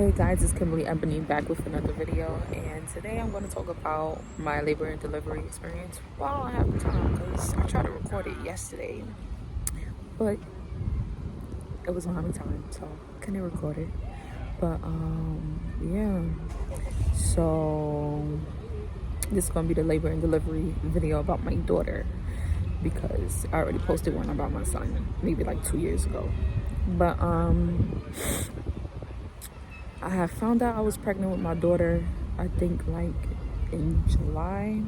Hey guys, it's Kimberly Ebony back with another video, and today I'm going to talk about my labor and delivery experience while I have the time, because I tried to record it yesterday, but it was behind time, so I couldn't record it. But yeah, so this is going to be the labor and delivery video about my daughter, because I already posted one about my son maybe like 2 years ago. But I have found out I was pregnant with my daughter, I think like in July,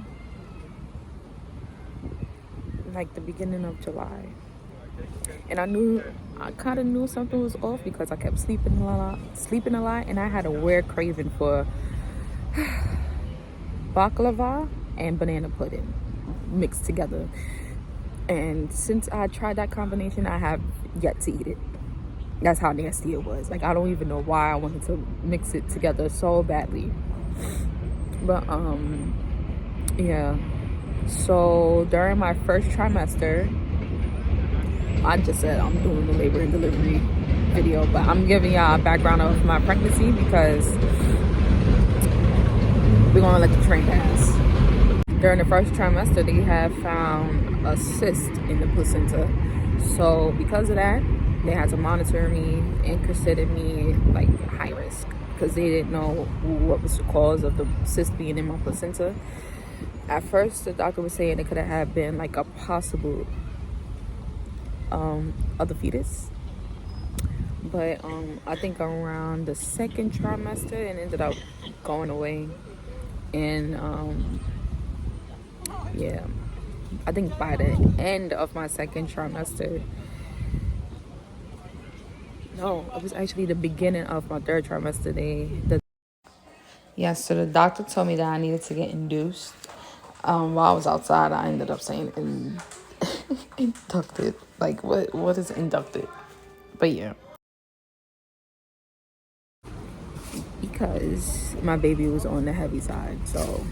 like the beginning of July. And I kind of knew something was off because I kept sleeping a lot, and I had a weird craving for baklava and banana pudding mixed together. And since I tried that combination, I have yet to eat it. That's how nasty it was. Like, I don't even know why I wanted to mix it together so badly. But yeah. So during my first trimester, I just said I'm doing the labor and delivery video, but I'm giving y'all a background of my pregnancy because we're gonna let the train pass. During the first trimester, they have found a cyst in the placenta. So because of that, they had to monitor me and consider me like high risk because they didn't know what was the cause of the cyst being in my placenta. At first, the doctor was saying it could have been like a possible other fetus. But I think around the second trimester, it ended up going away. And yeah, I think by the end of my second trimester, no, it was actually the beginning of my third trimester. Yes, so the doctor told me that I needed to get induced. While I was outside, I ended up saying inducted. Like, what is inducted? But yeah. Because my baby was on the heavy side, so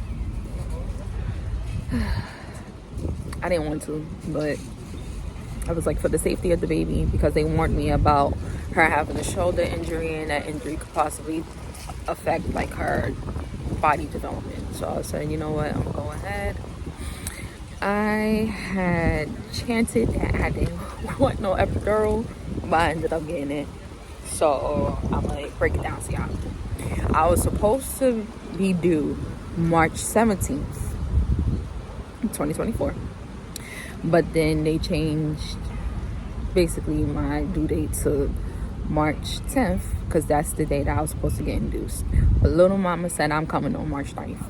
I didn't want to, but I was like, for the safety of the baby, because they warned me about her having a shoulder injury, and that injury could possibly affect like her body development. So I said, you know what, I'm gonna go ahead. I had chanted that I didn't want no epidural, but I ended up getting it. So I'm gonna break it down to y'all. I was supposed to be due March 17th, 2024. But then they changed basically my due date to March 10th because that's the day that I was supposed to get induced. But little mama said I'm coming on March 9th.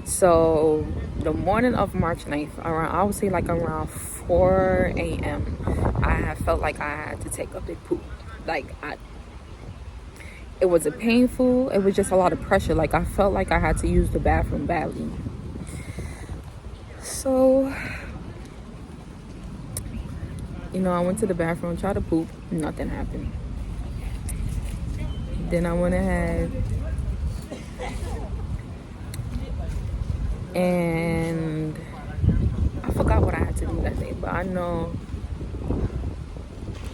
So the morning of March 9th, I would say like around 4 a.m., I felt like I had to take a big poop. Like, it wasn't painful. It was just a lot of pressure. Like, I felt like I had to use the bathroom badly. So, I went to the bathroom, tried to poop. Nothing happened. Then I went ahead and I forgot what I had to do that day. But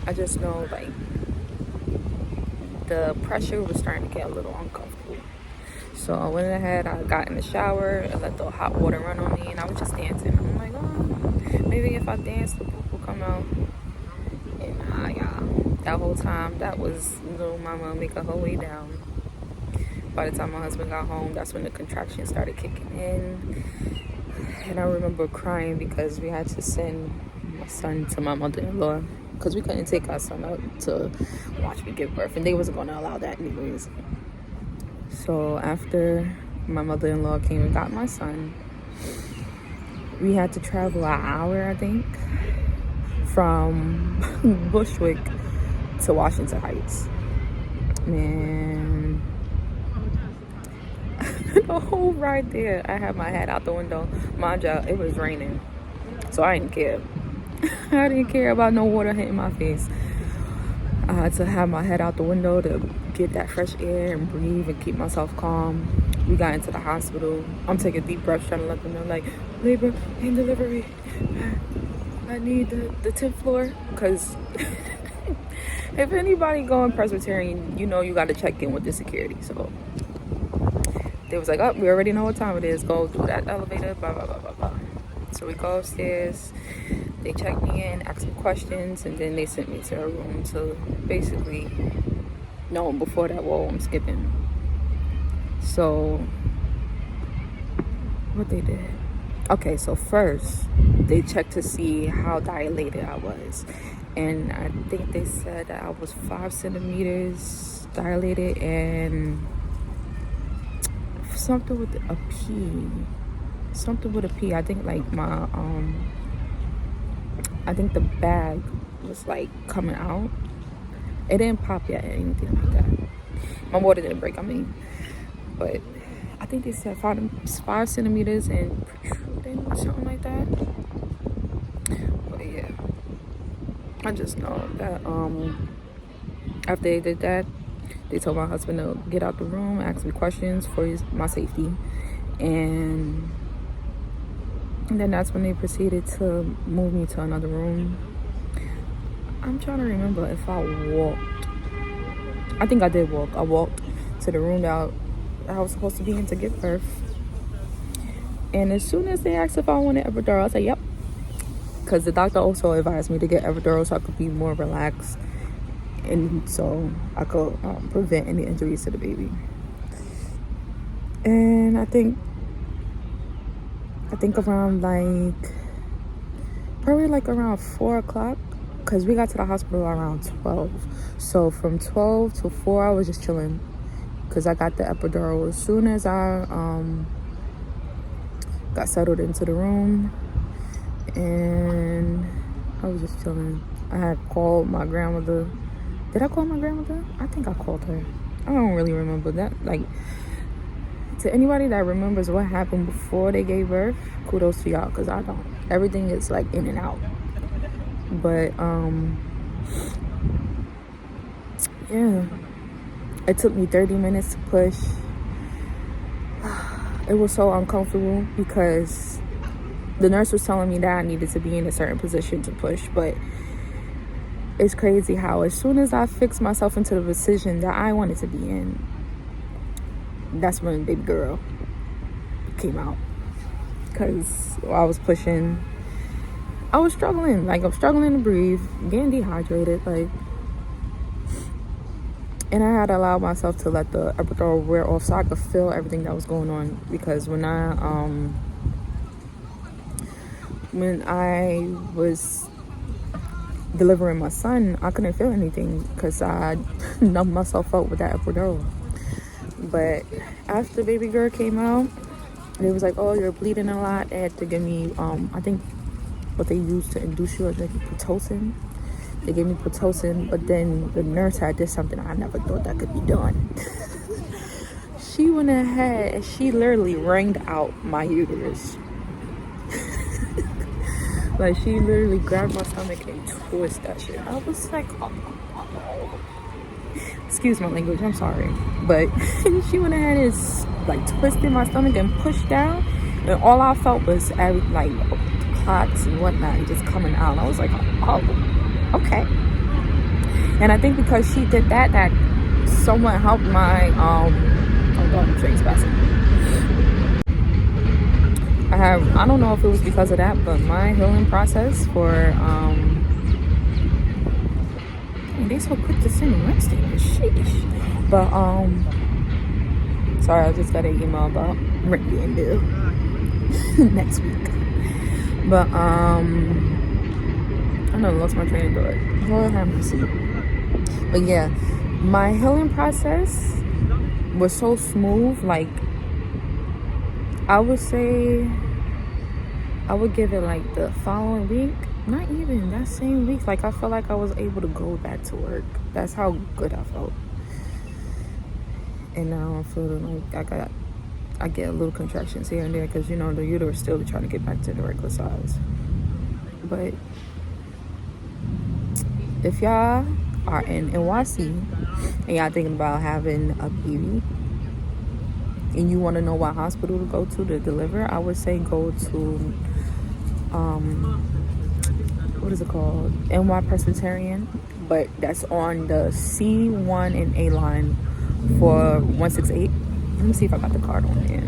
I just know, like, the pressure was starting to get a little uncomfortable. So I went ahead, I got in the shower and let the hot water run on me, and I was just dancing. I'm like, oh, maybe if I dance, the poop will come out. And y'all, that whole time, that was little mama making her way down. By the time my husband got home, that's when the contractions started kicking in. And I remember crying because we had to send my son to my mother-in-law because we couldn't take our son out to watch me give birth, and they wasn't going to allow that anyways. So after my mother-in-law came and got my son, we had to travel an hour, I think, from Bushwick to Washington Heights. Man, the whole ride there, I had my head out the window. Mind you, it was raining, so I didn't care. I didn't care about no water hitting my face. I had to have my head out the window to get that fresh air and breathe and keep myself calm. We got into the hospital. I'm taking deep breaths, trying to let them know, like, labor and delivery. I need the 10th floor, because If anybody going Presbyterian, you know you got to check in with the security. So they was like, oh, we already know what time it is. Go through that elevator, blah, blah, blah, blah, blah. So we go upstairs. They checked me in, asked me questions, and then they sent me to a room to basically, no, before that, whoa, I'm skipping. So what they did. Okay, so first, they checked to see how dilated I was. And I think they said that I was 5 centimeters dilated and something with a P. Something with a P. I think like my, I think the bag was like coming out. It didn't pop yet or anything like that. My water didn't break, but I think they said 5 centimeters and protruding or something like that. But yeah, I just know that after they did that, they told my husband to get out the room, ask me questions for my safety, and then that's when they proceeded to move me to another room. I'm trying to remember if I walked. I think I did walk. I walked to the room that I was supposed to be in to give birth. And as soon as they asked if I wanted epidural, I said, yep. Because the doctor also advised me to get epidural so I could be more relaxed. And so I could prevent any injuries to the baby. And I think around probably around 4 o'clock. Because we got to the hospital around 12. So from 12 to 4, I was just chilling. Because I got the epidural as soon as I got settled into the room. And I was just chilling. I had called my grandmother. Did I call my grandmother? I think I called her. I don't really remember that. To anybody that remembers what happened before they gave birth, kudos to y'all, because I don't. Everything is in and out. But yeah, it took me 30 minutes to push. It was so uncomfortable because the nurse was telling me that I needed to be in a certain position to push, but it's crazy how as soon as I fixed myself into the position that I wanted to be in, that's when baby girl came out. Because I was pushing, I was struggling. I'm struggling to breathe, getting dehydrated, and I had to allow myself to let the epidural wear off so I could feel everything that was going on. Because when I was delivering my son, I couldn't feel anything because I numbed myself up with that epidural. But after baby girl came out, they was like, oh, you're bleeding a lot. They had to give me, I think what they used to induce you is Pitocin. They gave me Pitocin, but then the nurse had did something I never thought that could be done. She went ahead and she literally wringed out my uterus. She literally grabbed my stomach and twisted that shit. I was like, oh. Excuse my language, I'm sorry. But she went ahead and twisted my stomach and pushed down. And all I felt was clots and whatnot just coming out. I was like, oh, okay. And I think because she did that somewhat helped my, I'm trespassing. I don't know if it was because of that, but my healing process for, they so quick to send me Wednesday, sheesh. But, sorry, I just got an email about rent being due next week. But, I lost my train of thought. Lord have mercy. But yeah, my healing process was so smooth. I would say I would give it the following week. Not even that same week. I felt like I was able to go back to work. That's how good I felt. And now I'm feeling I get a little contractions here and there because the uterus still trying to get back to the regular size. But if y'all are in NYC and y'all thinking about having a baby and you want to know what hospital to go to deliver, I would say go to what is it called? NY Presbyterian. but that's on the C1 and A line for 168. Let me see if I got the card on there.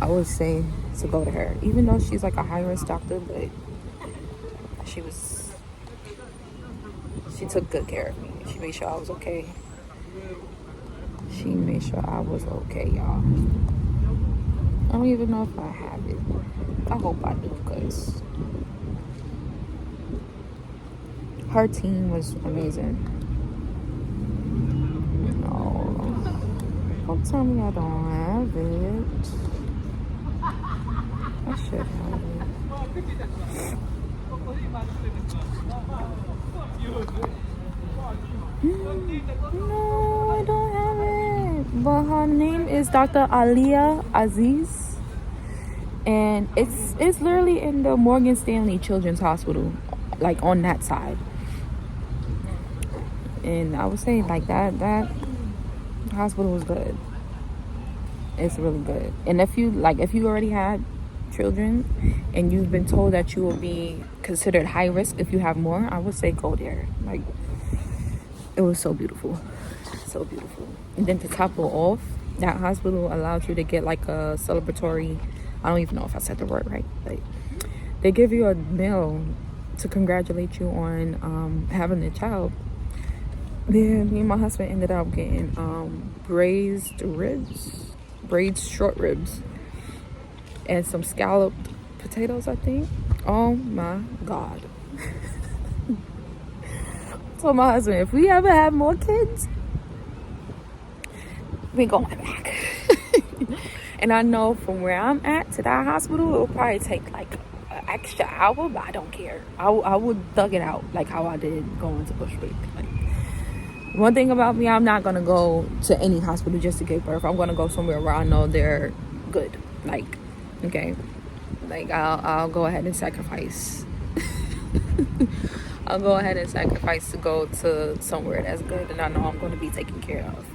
I would say to go to her, even though she's like a high risk doctor, but she took good care of me. She made sure I was okay. She made sure I was okay, y'all. I don't even know if I have it. I hope I do, because her team was amazing. No, don't tell me I don't have it. I should have it. No, I don't have it. But her name is Dr. Alia Aziz, and it's literally in the Morgan Stanley Children's Hospital, like on that side. And I would say like that hospital was good. It's really good. And if you already had children and you've been told that you will be considered high risk if you have more, I would say go there. Like, it was so beautiful, so beautiful. And then to top it off, that hospital allowed you to get like a celebratory, I don't even know if I said the word right, but they give you a meal to congratulate you on having a child. Then me and my husband ended up getting braised short ribs, and some scalloped potatoes, I think. Oh my God. I told my husband, if we ever have more kids, we going back. And I know from where I'm at to that hospital, it'll probably take like an extra hour, but I don't care. I would thug it out like how I did going to Bushwick. Like, one thing about me, I'm not gonna go to any hospital just to give birth. I'm gonna go somewhere where I know they're good. Like, okay, like I'll go ahead and sacrifice. I'll go ahead and sacrifice to go to somewhere that's good and I know I'm going to be taken care of.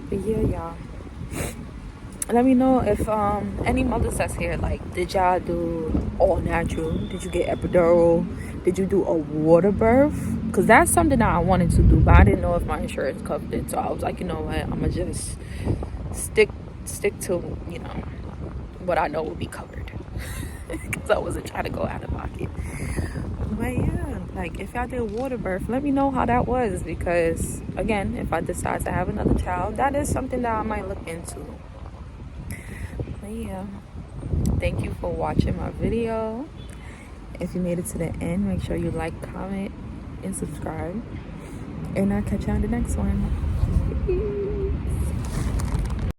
But yeah, y'all, let me know if any mothers that's here, like, did y'all do all natural? Did you get epidural? Did you do a water birth? Because that's something that I wanted to do, but I didn't know if my insurance covered it. So I was like, you know what, I'm gonna just stick to, you know, what I know will be covered. Because I wasn't trying to go out of pocket. But yeah, like, if y'all did water birth, let me know how that was, because again, if I decide to have another child, that is something that I might look into. But yeah, thank you for watching my video. If you made it to the end, make sure you like, comment, and subscribe, and I'll catch you on the next one.